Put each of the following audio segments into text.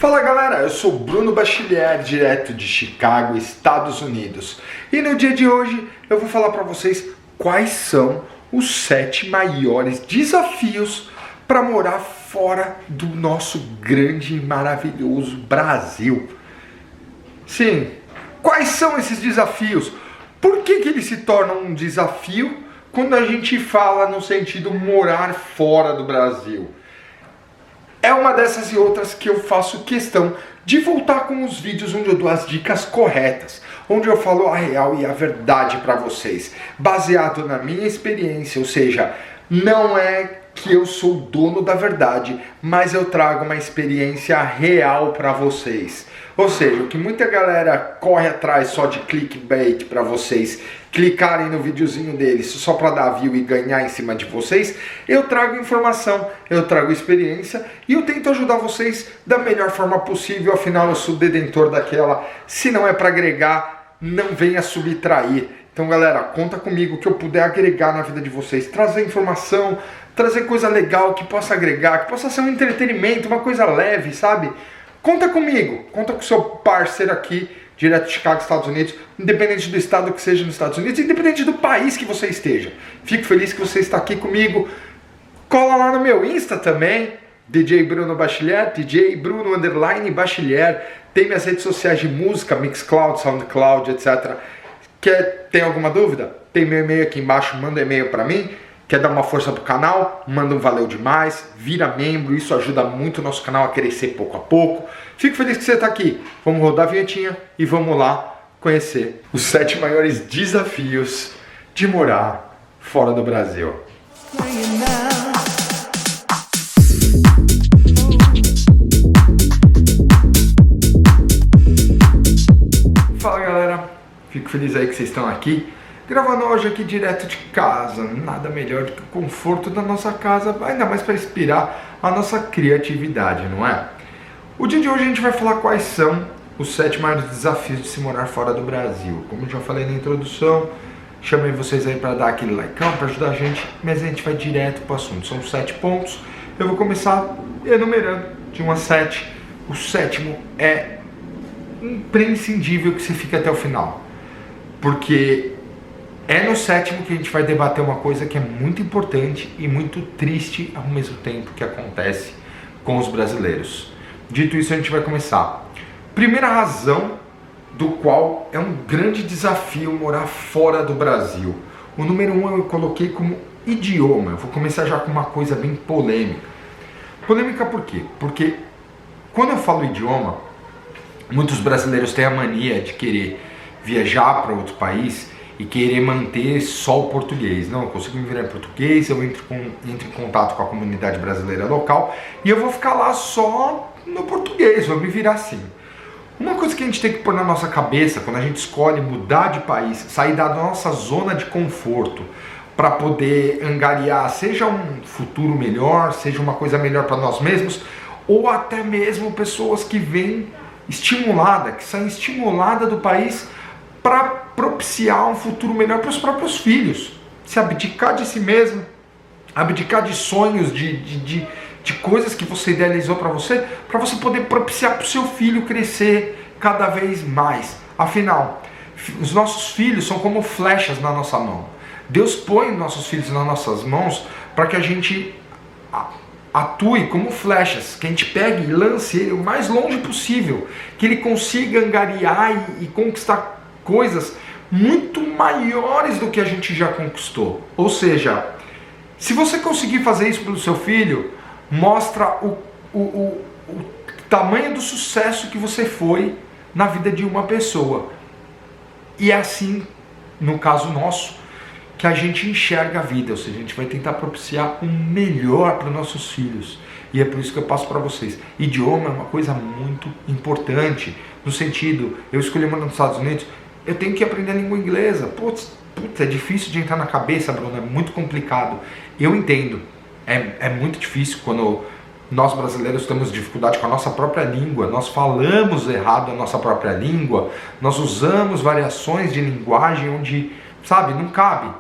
Fala galera, eu sou Bruno Bachiller, direto de Chicago, Estados Unidos. E no dia de hoje eu vou falar para vocês quais são os 7 maiores desafios para morar fora do nosso grande e maravilhoso Brasil. Sim, quais são esses desafios? Por que eles se tornam um desafio quando a gente fala no sentido morar fora do Brasil? É uma dessas e outras que eu faço questão de voltar com os vídeos onde eu dou as dicas corretas, onde eu falo a real e a verdade para vocês, baseado na minha experiência, ou seja, não é que eu sou o dono da verdade, mas eu trago uma experiência real para vocês. Ou seja, o que muita galera corre atrás só de clickbait para vocês clicarem no videozinho deles só para dar view e ganhar em cima de vocês, eu trago informação, eu trago experiência e eu tento ajudar vocês da melhor forma possível. Afinal, eu sou detentor daquela, se não é para agregar, não venha subtrair. Então galera, conta comigo que eu puder agregar na vida de vocês, trazer informação, trazer coisa legal que possa agregar, que possa ser um entretenimento, uma coisa leve, sabe? Conta comigo, conta com o seu parceiro aqui, direto de Chicago, Estados Unidos, independente do estado que seja nos Estados Unidos, independente do país que você esteja. Fico feliz que você está aqui comigo. Cola lá no meu Insta também, DJ Bruno Bachiller, DJ Bruno _ Bachiller. Tem minhas redes sociais de música, Mixcloud, Soundcloud, etc. Tem alguma dúvida? Tem meu e-mail aqui embaixo, manda e-mail para mim. Quer dar uma força pro canal? Manda um valeu demais, vira membro, isso ajuda muito o nosso canal a crescer pouco a pouco. Fico feliz que você está aqui. Vamos rodar a vinhetinha e vamos lá conhecer os 7 maiores desafios de morar fora do Brasil. Fala galera, fico feliz aí que vocês estão aqui. Gravando hoje aqui direto de casa, nada melhor do que o conforto da nossa casa, ainda mais para inspirar a nossa criatividade, não é? O dia de hoje a gente vai falar quais são os 7 maiores desafios de se morar fora do Brasil. Como eu já falei na introdução, chamei vocês aí para dar aquele likeão, para ajudar a gente, mas a gente vai direto para o assunto. São 7 pontos, eu vou começar enumerando de 1 a 7. O 7º é imprescindível que você fique até o final, porque é no 7º que a gente vai debater uma coisa que é muito importante e muito triste ao mesmo tempo que acontece com os brasileiros. Dito isso, a gente vai começar. Primeira razão do qual é um grande desafio morar fora do Brasil. O número 1 eu coloquei como idioma. Eu vou começar já com uma coisa bem polêmica. Polêmica por quê? Porque quando eu falo idioma, muitos brasileiros têm a mania de querer viajar para outro país e querer manter só o português. Não, eu consigo me virar em português, eu entro em contato com a comunidade brasileira local e eu vou ficar lá só no português, vou me virar assim. Uma coisa que a gente tem que pôr na nossa cabeça quando a gente escolhe mudar de país, sair da nossa zona de conforto para poder angariar, seja um futuro melhor, seja uma coisa melhor para nós mesmos, ou até mesmo pessoas que vêm estimuladas, que saem estimuladas do país para propiciar um futuro melhor para os próprios filhos. Se abdicar de si mesmo, abdicar de sonhos, de coisas que você idealizou para você poder propiciar para o seu filho crescer cada vez mais. Afinal, os nossos filhos são como flechas na nossa mão. Deus põe nossos filhos nas nossas mãos para que a gente atue como flechas, que a gente pegue e lance ele o mais longe possível, que ele consiga angariar e conquistar coisas muito maiores do que a gente já conquistou. Ou seja, se você conseguir fazer isso pelo seu filho, mostra o tamanho do sucesso que você foi na vida de uma pessoa. E é assim, no caso nosso, que a gente enxerga a vida, ou seja, a gente vai tentar propiciar o melhor para os nossos filhos. E é por isso que eu passo para vocês. Idioma é uma coisa muito importante, no sentido, eu escolhi morar nos Estados Unidos, eu tenho que aprender a língua inglesa. Putz, é difícil de entrar na cabeça, Bruno, é muito complicado. Eu entendo, é muito difícil quando nós brasileiros temos dificuldade com a nossa própria língua, nós falamos errado a nossa própria língua, nós usamos variações de linguagem onde, sabe, não cabe.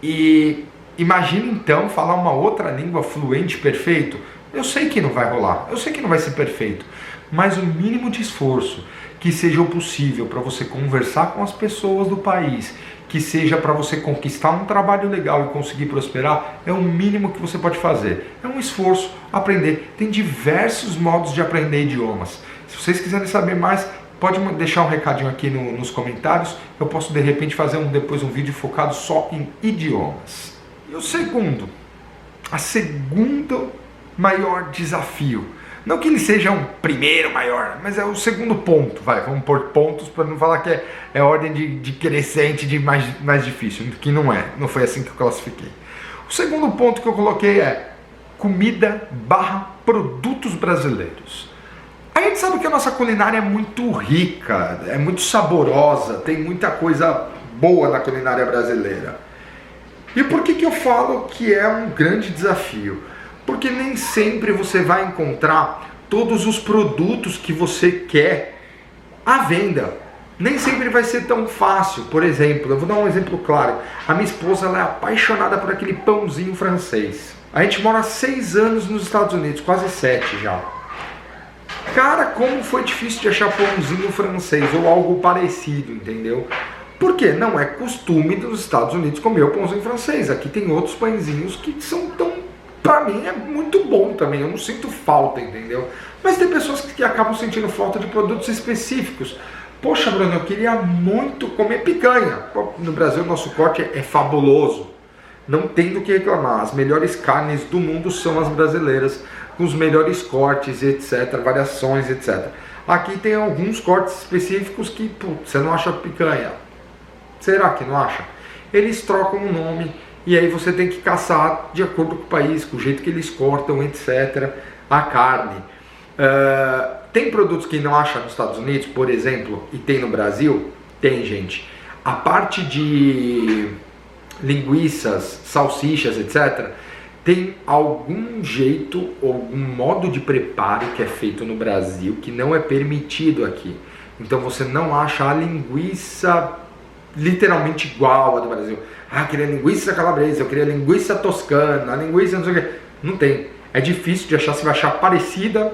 E imagina então falar uma outra língua fluente, perfeito. Eu sei que não vai rolar, eu sei que não vai ser perfeito, mas o mínimo de esforço que seja o possível para você conversar com as pessoas do país, que seja para você conquistar um trabalho legal e conseguir prosperar, é o mínimo que você pode fazer. É um esforço aprender. Tem diversos modos de aprender idiomas. Se vocês quiserem saber mais, pode deixar um recadinho aqui nos comentários. Eu posso de repente fazer depois um vídeo focado só em idiomas. E o segundo maior desafio, não que ele seja um primeiro maior, mas é o segundo ponto, vamos pôr pontos para não falar que é ordem de crescente, de mais difícil, que não foi assim que eu classifiquei. O segundo ponto que eu coloquei é comida/produtos brasileiros. A gente sabe que a nossa culinária é muito rica, é muito saborosa, tem muita coisa boa na culinária brasileira. E por que eu falo que é um grande desafio? Porque nem sempre você vai encontrar todos os produtos que você quer à venda. Nem sempre vai ser tão fácil. Por exemplo, eu vou dar um exemplo claro. A minha esposa, ela é apaixonada por aquele pãozinho francês. A gente mora há 6 anos nos Estados Unidos, quase 7 já. Cara, como foi difícil de achar pãozinho francês ou algo parecido, entendeu? Porque não é costume dos Estados Unidos comer o pãozinho francês. Aqui tem outros pãezinhos que são tão... Pra mim é muito bom também, eu não sinto falta, entendeu? Mas tem pessoas que acabam sentindo falta de produtos específicos. Poxa, Bruno, eu queria muito comer picanha. No Brasil, nosso corte é fabuloso. Não tem do que reclamar. As melhores carnes do mundo são as brasileiras, com os melhores cortes, etc., variações, etc. Aqui tem alguns cortes específicos que, você não acha picanha. Será que não acha? Eles trocam o nome e aí você tem que caçar de acordo com o país, com o jeito que eles cortam, etc., a carne. Tem produtos que não acha nos Estados Unidos, por exemplo, e tem no Brasil? Tem, gente. A parte de linguiças, salsichas, etc., tem algum jeito, algum modo de preparo que é feito no Brasil que não é permitido aqui. Então você não acha a linguiça literalmente igual a do Brasil. Ah, eu queria linguiça calabresa, eu queria linguiça toscana, a linguiça não sei o que. Não tem. É difícil de achar, você vai achar parecida,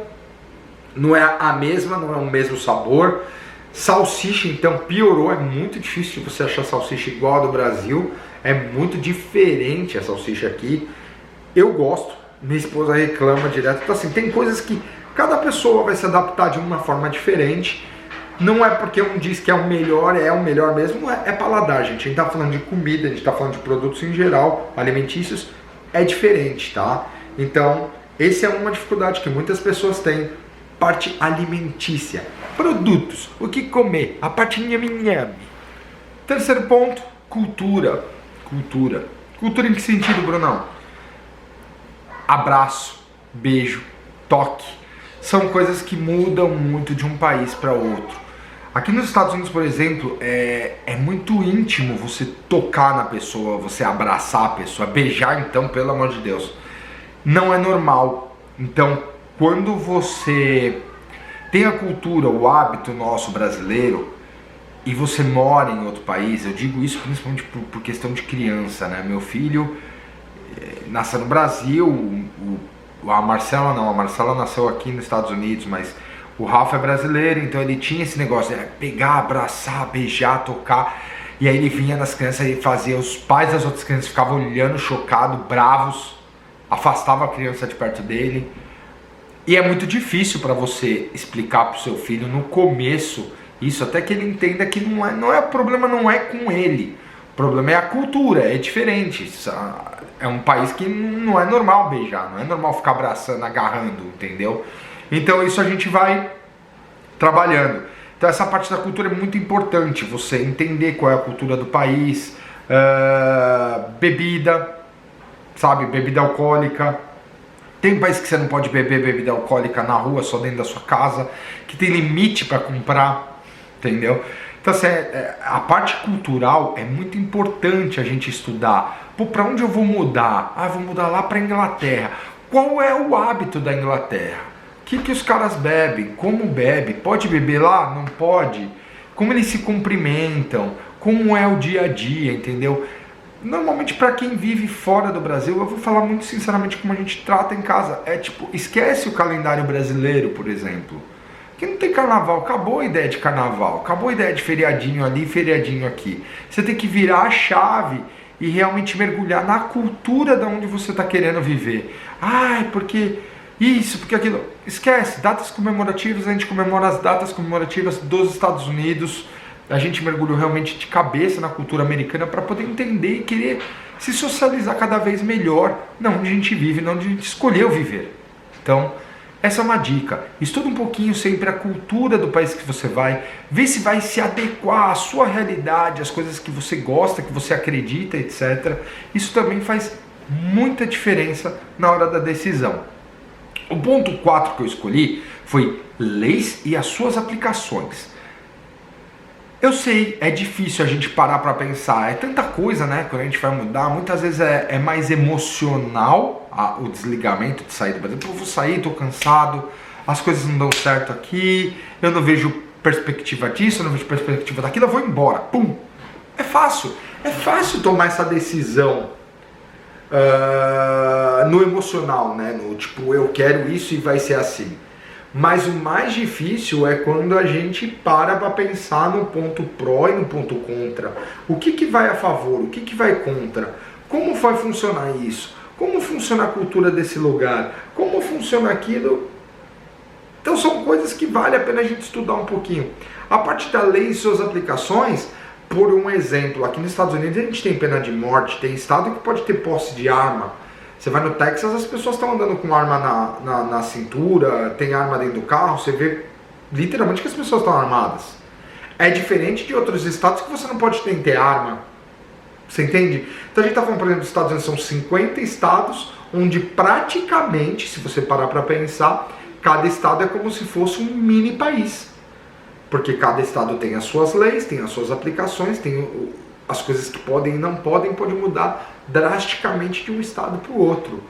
não é a mesma, não é o mesmo sabor. Salsicha, então, piorou, é muito difícil de você achar salsicha igual a do Brasil. É muito diferente a salsicha aqui. Eu gosto, minha esposa reclama direto. Então assim, tem coisas que cada pessoa vai se adaptar de uma forma diferente. Não é porque um diz que é o melhor mesmo, não é, é paladar, gente. A gente tá falando de comida, a gente tá falando de produtos em geral, alimentícios, é diferente, tá? Então, essa é uma dificuldade que muitas pessoas têm, parte alimentícia. Produtos, o que comer, a parte nhame-nhame. Terceiro ponto, cultura. Cultura. Cultura em que sentido, Brunão? Abraço, beijo, toque. São coisas que mudam muito de um país para outro. Aqui nos Estados Unidos, por exemplo, é muito íntimo você tocar na pessoa, você abraçar a pessoa, beijar, então, pelo amor de Deus. Não é normal. Então, quando você tem a cultura, o hábito nosso brasileiro, e você mora em outro país, eu digo isso principalmente por questão de criança, né? Meu filho nasceu no Brasil, a Marcela nasceu aqui nos Estados Unidos, mas o Rafa é brasileiro, então ele tinha esse negócio de pegar, abraçar, beijar, tocar, e aí ele vinha nas crianças e fazia, os pais das outras crianças ficavam olhando, chocados, bravos, afastava a criança de perto dele, e é muito difícil para você explicar para o seu filho no começo isso, até que ele entenda que o problema não é com ele, o problema é a cultura, é diferente. É um país que não é normal beijar, não é normal ficar abraçando, agarrando, entendeu? Então isso a gente vai trabalhando. Então essa parte da cultura é muito importante, você entender qual é a cultura do país, bebida, sabe, bebida alcoólica. Tem país que você não pode beber bebida alcoólica na rua, só dentro da sua casa, que tem limite para comprar, entendeu? Então assim, a parte cultural é muito importante a gente estudar. Pô, para onde eu vou mudar? Ah, vou mudar lá para Inglaterra. Qual é o hábito da Inglaterra? O que os caras bebem? Como bebe? Pode beber lá? Não pode? Como eles se cumprimentam? Como é o dia a dia, entendeu? Normalmente para quem vive fora do Brasil, eu vou falar muito sinceramente como a gente trata em casa. É tipo, esquece o calendário brasileiro, por exemplo. Aqui não tem carnaval, acabou a ideia de carnaval, acabou a ideia de feriadinho ali, feriadinho aqui. Você tem que virar a chave e realmente mergulhar na cultura da onde você está querendo viver. Ai, porque isso, porque aquilo. Esquece, datas comemorativas, a gente comemora as datas comemorativas dos Estados Unidos. A gente mergulhou realmente de cabeça na cultura americana para poder entender e querer se socializar cada vez melhor na onde a gente vive, na onde a gente escolheu viver. Então, essa é uma dica. Estuda um pouquinho sempre a cultura do país que você vai, vê se vai se adequar à sua realidade, às coisas que você gosta, que você acredita, etc. Isso também faz muita diferença na hora da decisão. O ponto 4 que eu escolhi foi leis e as suas aplicações. Eu sei, é difícil a gente parar para pensar, é tanta coisa, né, quando a gente vai mudar, muitas vezes é mais emocional o desligamento de sair do Brasil. Pô, eu vou sair, tô cansado, as coisas não dão certo aqui, eu não vejo perspectiva disso, eu não vejo perspectiva daquilo, eu vou embora, pum. É fácil tomar essa decisão no emocional, né, no tipo, eu quero isso e vai ser assim. Mas o mais difícil é quando a gente para pensar no ponto pró e no ponto contra. O que vai a favor, o que vai contra? Como vai funcionar isso? Como funciona a cultura desse lugar? Como funciona aquilo? Então são coisas que vale a pena a gente estudar um pouquinho. A parte da lei e suas aplicações, por um exemplo, aqui nos Estados Unidos a gente tem pena de morte, tem estado que pode ter posse de arma. Você vai no Texas, as pessoas estão andando com arma na cintura, tem arma dentro do carro, você vê literalmente que as pessoas estão armadas. É diferente de outros estados que você não pode ter arma. Você entende? Então a gente está falando, por exemplo, dos Estados Unidos, são 50 estados, onde praticamente, se você parar para pensar, cada estado é como se fosse um mini país. Porque cada estado tem as suas leis, tem as suas aplicações, tem as coisas que podem e não podem, pode mudar drasticamente de um estado para o outro.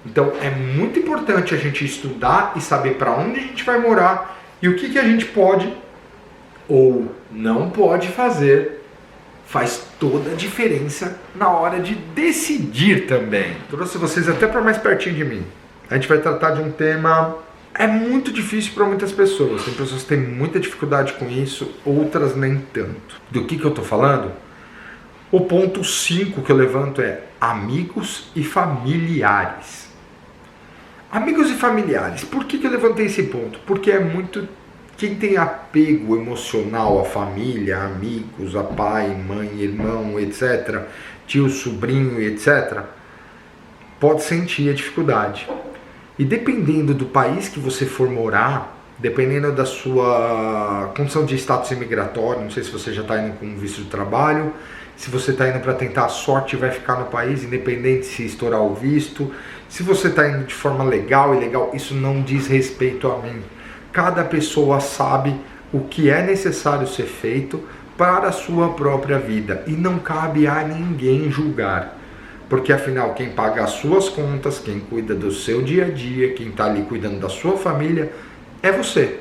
Então é muito importante a gente estudar e saber para onde a gente vai morar e o que a gente pode ou não pode fazer. Faz toda a diferença na hora de decidir também. Trouxe vocês até para mais pertinho de mim. A gente vai tratar de um tema muito difícil para muitas pessoas. Tem pessoas que têm muita dificuldade com isso, outras nem tanto. Do que eu estou falando? O ponto 5 que eu levanto é amigos e familiares. Amigos e familiares. Por que eu levantei esse ponto? Porque é muito... Quem tem apego emocional à família, amigos, a pai, mãe, irmão, etc., tio, sobrinho, etc., pode sentir a dificuldade. E dependendo do país que você for morar, dependendo da sua condição de status imigratório, não sei se você já está indo com visto de trabalho, se você está indo para tentar a sorte e vai ficar no país, independente se estourar o visto, se você está indo de forma legal e ilegal, isso não diz respeito a mim. Cada pessoa sabe o que é necessário ser feito para a sua própria vida e não cabe a ninguém julgar. Porque afinal, quem paga as suas contas, quem cuida do seu dia a dia, quem está ali cuidando da sua família, é você.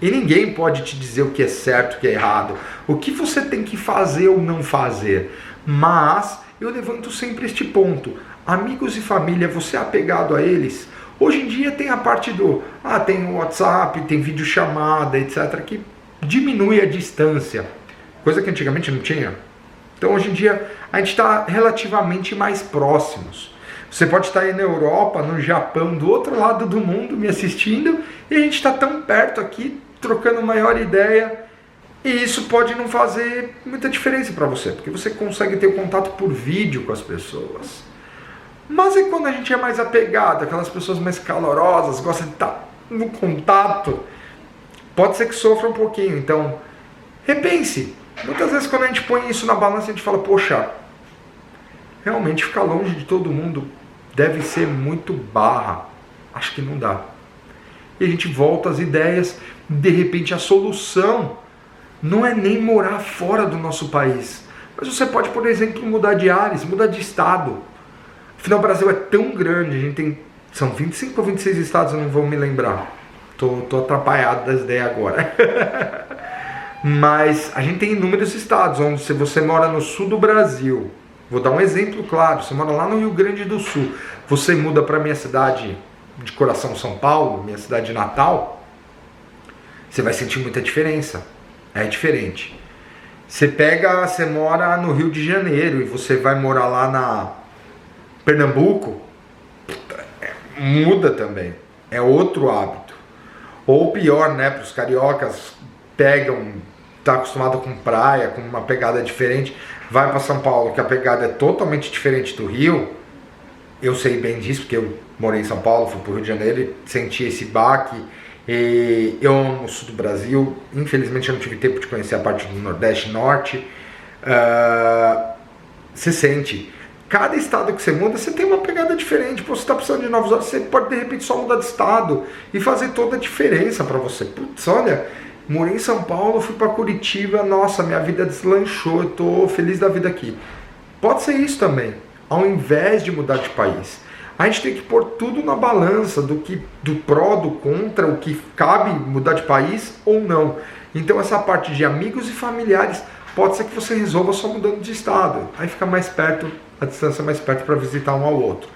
E ninguém pode te dizer o que é certo, o que é errado, o que você tem que fazer ou não fazer. Mas eu levanto sempre este ponto. Amigos e família, você é apegado a eles? Hoje em dia tem a parte do... tem o WhatsApp, tem videochamada, etc. que diminui a distância. Coisa que antigamente não tinha. Então hoje em dia a gente está relativamente mais próximos. Você pode estar aí na Europa, no Japão, do outro lado do mundo me assistindo e a gente está tão perto aqui, trocando maior ideia. E isso pode não fazer muita diferença para você, porque você consegue ter o contato por vídeo com as pessoas. Mas e quando a gente é mais apegado, aquelas pessoas mais calorosas, gostam de estar no contato, pode ser que sofra um pouquinho. Então, repense. Muitas vezes quando a gente põe isso na balança, a gente fala, poxa, realmente ficar longe de todo mundo deve ser muito barra. Acho que não dá. E a gente volta às ideias, de repente a solução não é nem morar fora do nosso país. Mas você pode, por exemplo, mudar de ares, mudar de estado. Afinal, o Brasil é tão grande, a gente tem... São 25 ou 26 estados, eu não vou me lembrar. Tô atrapalhado das ideias agora. Mas a gente tem inúmeros estados, onde se você mora no sul do Brasil, vou dar um exemplo claro, você mora lá no Rio Grande do Sul, você muda para minha cidade de coração, São Paulo, minha cidade natal, Você vai sentir muita diferença. É diferente. Você mora no Rio de Janeiro e você vai morar lá na Pernambuco, muda também. É outro hábito. Ou pior, né, para os cariocas tá acostumado com praia, com uma pegada diferente, vai para São Paulo, que a pegada é totalmente diferente do Rio. Eu sei bem disso, porque eu morei em São Paulo, fui para o Rio de Janeiro e senti esse baque. E eu amo o sul do Brasil, infelizmente eu não tive tempo de conhecer a parte do Nordeste e Norte. Você sente, cada estado que você muda, você tem uma pegada diferente. Pô, você está precisando de novos olhos, você pode de repente só mudar de estado e fazer toda a diferença para você. Putz, olha, morei em São Paulo, fui para Curitiba, nossa, minha vida deslanchou, eu tô feliz da vida aqui. Pode ser isso também, ao invés de mudar de país. A gente tem que pôr tudo na balança do pró, do contra, o que cabe mudar de país ou não. Então essa parte de amigos e familiares, pode ser que você resolva só mudando de estado. Aí fica mais perto, a distância mais perto para visitar um ao outro.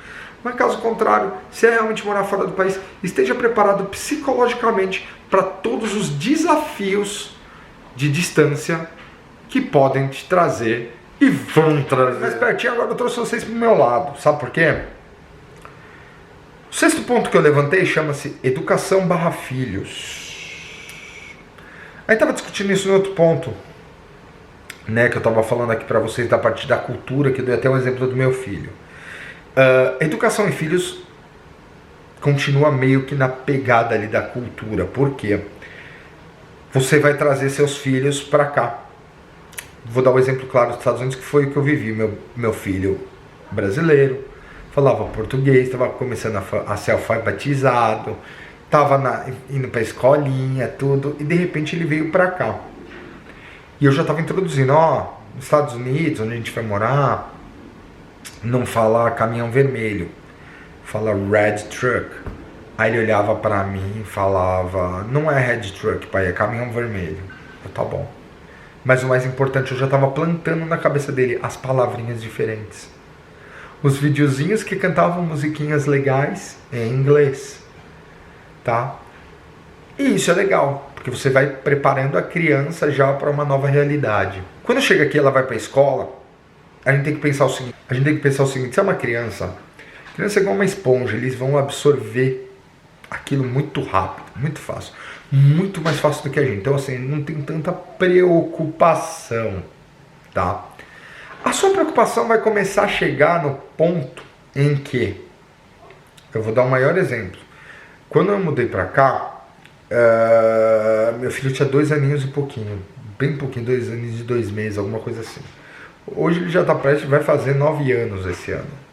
Mas caso contrário, se é realmente morar fora do país, esteja preparado psicologicamente para todos os desafios de distância que podem te trazer e vão trazer. Mais pertinho, agora eu trouxe vocês para o meu lado. Sabe por quê? O sexto ponto que eu levantei chama-se educação / filhos. Aí estava discutindo isso em outro ponto, né, que eu estava falando aqui para vocês da parte da cultura, que eu dei até um exemplo do meu filho. Educação e filhos continua meio que na pegada ali da cultura. Por quê? Você vai trazer seus filhos para cá. Vou dar um exemplo claro dos Estados Unidos, que foi o que eu vivi. Meu filho brasileiro, falava português, estava começando a ser alfabetizado, estava indo para a escolinha, tudo, e de repente ele veio para cá. E eu já estava introduzindo, nos Estados Unidos, onde a gente vai morar, não fala caminhão vermelho, fala red truck. Aí ele olhava para mim e falava, não é red truck, pai, é caminhão vermelho. Eu, tá bom. Mas o mais importante, eu já estava plantando na cabeça dele as palavrinhas diferentes. Os videozinhos que cantavam musiquinhas legais em inglês, tá? E isso é legal, porque você vai preparando a criança já para uma nova realidade. Quando chega aqui, ela vai para a escola, a gente tem que pensar o seguinte, se é uma criança é igual uma esponja, eles vão absorver aquilo muito rápido, muito fácil, muito mais fácil do que a gente. Então assim, não tem tanta preocupação, tá? A sua preocupação vai começar a chegar no ponto em que, eu vou dar um maior exemplo. Quando eu mudei pra cá, meu filho tinha 2 aninhos e pouquinho, bem pouquinho, 2 anos e 2 meses, alguma coisa assim. Hoje ele já está prestes, vai fazer 9 anos esse ano.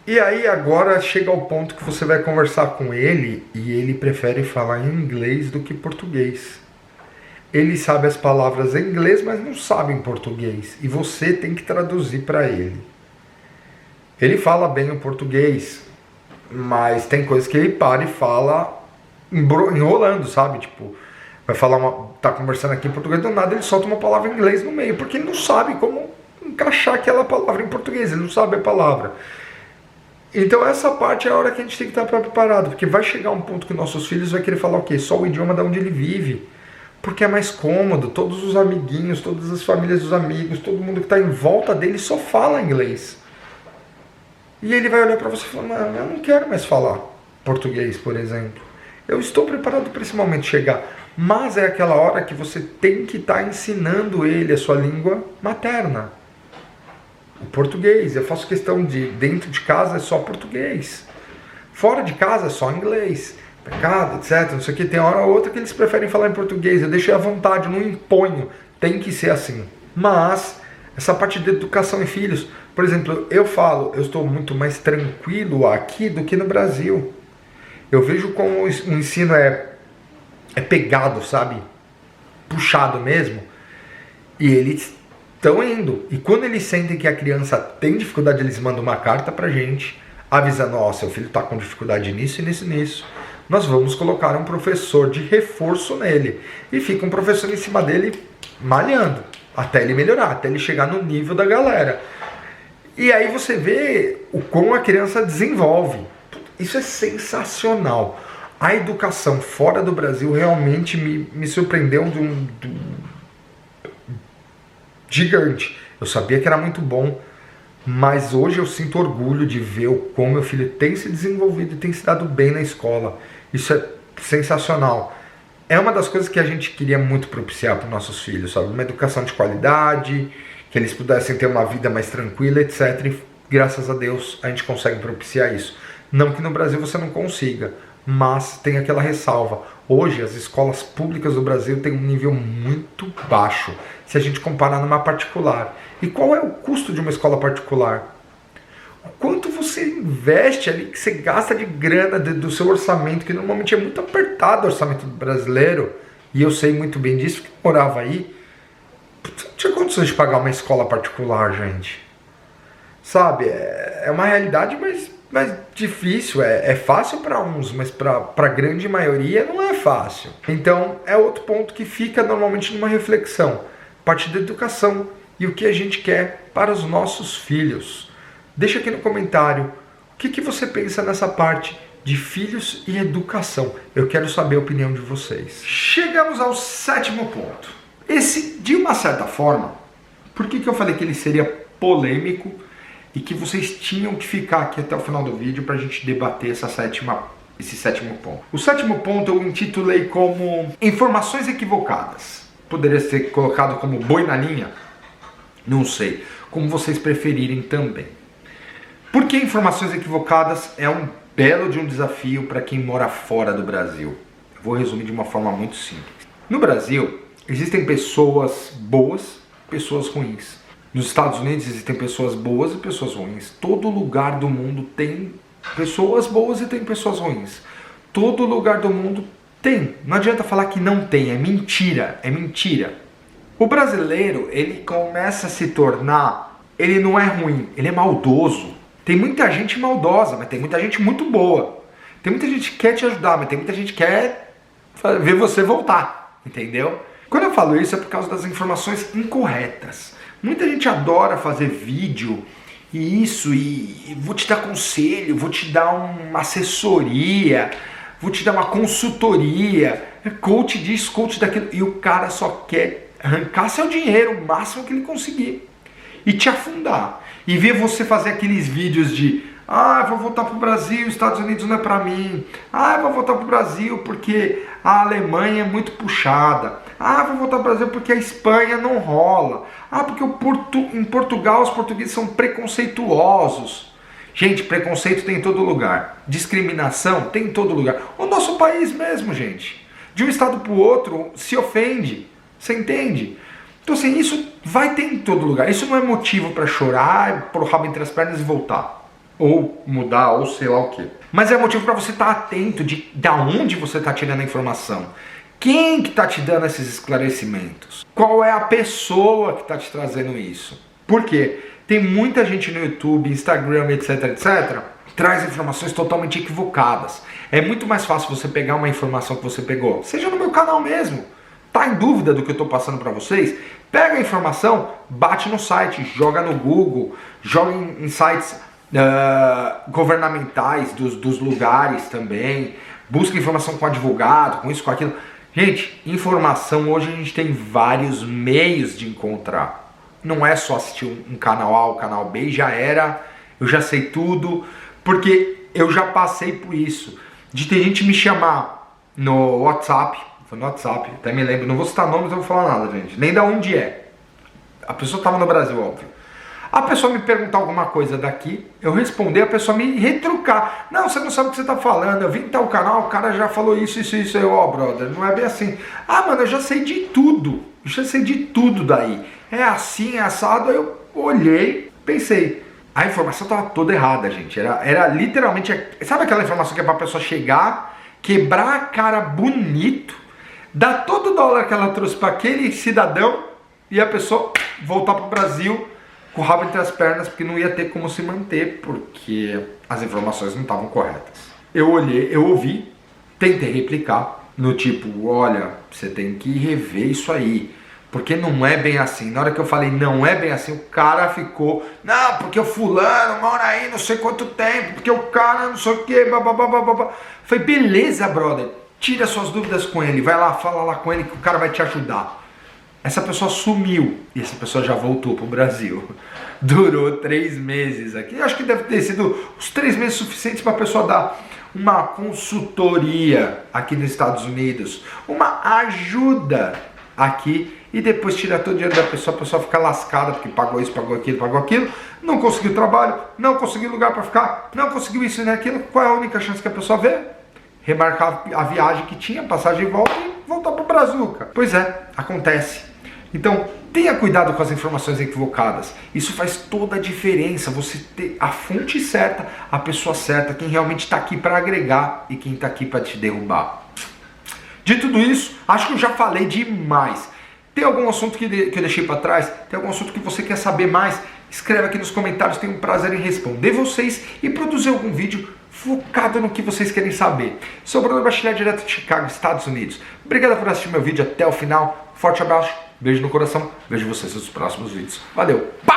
E aí agora chega ao ponto que você vai conversar com ele e ele prefere falar em inglês do que português. Ele sabe as palavras em inglês, mas não sabe em português. E você tem que traduzir para ele. Ele fala bem o português, mas tem coisas que ele para e fala enrolando, sabe? Tipo, vai falar tá conversando aqui em português, do nada ele solta uma palavra em inglês no meio, porque ele não sabe como encaixar aquela palavra em português, ele não sabe a palavra. Então essa parte é a hora que a gente tem que estar preparado, porque vai chegar um ponto que nossos filhos vão querer falar o quê? Só o idioma de onde ele vive. Porque é mais cômodo, todos os amiguinhos, todas as famílias dos amigos, todo mundo que está em volta dele só fala inglês. E ele vai olhar para você e falar, não, eu não quero mais falar português, por exemplo. Eu estou preparado para esse momento chegar. Mas é aquela hora que você tem que estar ensinando ele a sua língua materna. O português. Eu faço questão de, dentro de casa é só português. Fora de casa é só inglês. Mercado, etc, não sei o que, tem hora ou outra que eles preferem falar em português, eu deixei à vontade, não imponho, tem que ser assim. Mas, essa parte de educação em filhos, por exemplo, eu estou muito mais tranquilo aqui do que no Brasil. Eu vejo como o ensino é pegado, sabe? Puxado mesmo. E eles estão indo. E quando eles sentem que a criança tem dificuldade, eles mandam uma carta pra gente, avisando, seu filho está com dificuldade nisso e nisso e nisso. Nós vamos colocar um professor de reforço nele. E fica um professor em cima dele malhando, até ele melhorar, até ele chegar no nível da galera. E aí você vê o como a criança desenvolve. Isso é sensacional. A educação fora do Brasil realmente me surpreendeu gigante. Eu sabia que era muito bom, mas hoje eu sinto orgulho de ver como meu filho tem se desenvolvido e tem se dado bem na escola. Isso é sensacional. É uma das coisas que a gente queria muito propiciar para os nossos filhos, sabe? Uma educação de qualidade, que eles pudessem ter uma vida mais tranquila, etc. E graças a Deus a gente consegue propiciar isso. Não que no Brasil você não consiga, mas tem aquela ressalva. Hoje as escolas públicas do Brasil têm um nível muito baixo, se a gente comparar numa particular. E qual é o custo de uma escola particular? O quanto você investe ali, que você gasta de grana do seu orçamento, que normalmente é muito apertado o orçamento brasileiro, e eu sei muito bem disso, porque eu morava aí. Não tinha condições de pagar uma escola particular, gente. Sabe, é uma realidade, mas difícil. É fácil para uns, mas para a grande maioria não é fácil. Então é outro ponto que fica normalmente numa reflexão. Parte da educação e o que a gente quer para os nossos filhos. Deixa aqui no comentário o que você pensa nessa parte de filhos e educação. Eu quero saber a opinião de vocês. Chegamos ao 7º ponto. Esse, de uma certa forma, por que eu falei que ele seria polêmico e que vocês tinham que ficar aqui até o final do vídeo para a gente debater esse 7º ponto? O 7º ponto eu intitulei como informações equivocadas. Poderia ser colocado como boi na linha? Não sei. Como vocês preferirem também. Porque informações equivocadas é um belo de um desafio para quem mora fora do Brasil. Eu vou resumir de uma forma muito simples. No Brasil, existem pessoas boas, pessoas ruins. Nos Estados Unidos existem pessoas boas e pessoas ruins. Todo lugar do mundo tem pessoas boas e tem pessoas ruins. Todo lugar do mundo tem. Não adianta falar que não tem, é mentira, é mentira. O brasileiro, ele começa a se tornar, ele não é ruim, ele é maldoso. Tem muita gente maldosa, mas tem muita gente muito boa. Tem muita gente que quer te ajudar, mas tem muita gente que quer ver você voltar, entendeu? Quando eu falo isso é por causa das informações incorretas. Muita gente adora fazer vídeo e vou te dar conselho, vou te dar uma assessoria, vou te dar uma consultoria, coach disso, coach daquilo, e o cara só quer arrancar seu dinheiro o máximo que ele conseguir e te afundar. E ver você fazer aqueles vídeos de eu vou voltar pro Brasil, os Estados Unidos não é pra mim. Eu vou voltar pro Brasil porque a Alemanha é muito puxada. Vou voltar pro Brasil porque a Espanha não rola. Porque em Portugal os portugueses são preconceituosos. Gente, preconceito tem em todo lugar. Discriminação tem em todo lugar. O nosso país mesmo, gente. De um estado pro outro se ofende. Você entende? Então assim, isso vai ter em todo lugar. Isso não é motivo para chorar, pôr o rabo entre as pernas e voltar. Ou mudar, ou sei lá o quê. Mas é motivo para você estar atento de onde você está tirando a informação. Quem que está te dando esses esclarecimentos? Qual é a pessoa que está te trazendo isso? Por quê? Tem muita gente no YouTube, Instagram, etc, traz informações totalmente equivocadas. É muito mais fácil você pegar uma informação que você pegou, seja no meu canal mesmo. Tá em dúvida do que eu estou passando para vocês? Pega a informação, bate no site, joga no Google, joga em sites governamentais dos lugares também, busca informação com advogado, com isso, com aquilo. Gente, informação hoje a gente tem vários meios de encontrar. Não é só assistir um canal A ou canal B e já era, eu já sei tudo, porque eu já passei por isso. De ter gente me chamar no WhatsApp, foi no WhatsApp, até me lembro, não vou citar nomes, não vou falar nada, gente, nem da onde é. A pessoa estava no Brasil, óbvio. A pessoa me perguntar alguma coisa daqui, eu responder, a pessoa me retrucar. Não, você não sabe o que você está falando, eu vim em tal canal, o cara já falou isso. Eu, brother, não é bem assim. Mano, eu já sei de tudo, daí. É assim, é assado. Aí eu olhei, pensei, a informação estava toda errada, gente. Era literalmente, sabe aquela informação que é para a pessoa chegar, quebrar a cara bonito, dar todo o dólar que ela trouxe para aquele cidadão e a pessoa voltar para o Brasil com o rabo entre as pernas, porque não ia ter como se manter, porque as informações não estavam corretas. Eu olhei, eu ouvi, tentei replicar, no tipo, olha, você tem que rever isso aí, Porque não é bem assim. Na hora que eu falei não é bem assim, o cara ficou, não, porque o fulano mora aí não sei quanto tempo, porque o cara não sei o que, babá. Falei, beleza, brother, tira suas dúvidas com ele, vai lá, fala lá com ele que o cara vai te ajudar. Essa pessoa sumiu e essa pessoa já voltou pro Brasil. Durou 3 meses aqui. Eu acho que deve ter sido os 3 meses suficientes para a pessoa dar uma consultoria aqui nos Estados Unidos, uma ajuda aqui e depois tirar todo o dinheiro da pessoa, a pessoa fica lascada porque pagou isso, pagou aquilo, não conseguiu trabalho, não conseguiu lugar para ficar, não conseguiu isso e aquilo. Qual é a única chance que a pessoa vê? Remarcar a viagem que tinha, passagem de volta e voltar para o Brasil, cara. Pois é, acontece. Então, tenha cuidado com as informações equivocadas. Isso faz toda a diferença, você ter a fonte certa, a pessoa certa, quem realmente está aqui para agregar e quem está aqui para te derrubar. De tudo isso, acho que eu já falei demais. Tem algum assunto que eu deixei para trás? Tem algum assunto que você quer saber mais? Escreve aqui nos comentários, tenho um prazer em responder vocês e produzir algum vídeo focado no que vocês querem saber. Sou o Bruno Bachiller, direto de Chicago, Estados Unidos. Obrigado por assistir meu vídeo até o final. Forte abraço, beijo no coração. Vejo vocês nos próximos vídeos. Valeu! Pá!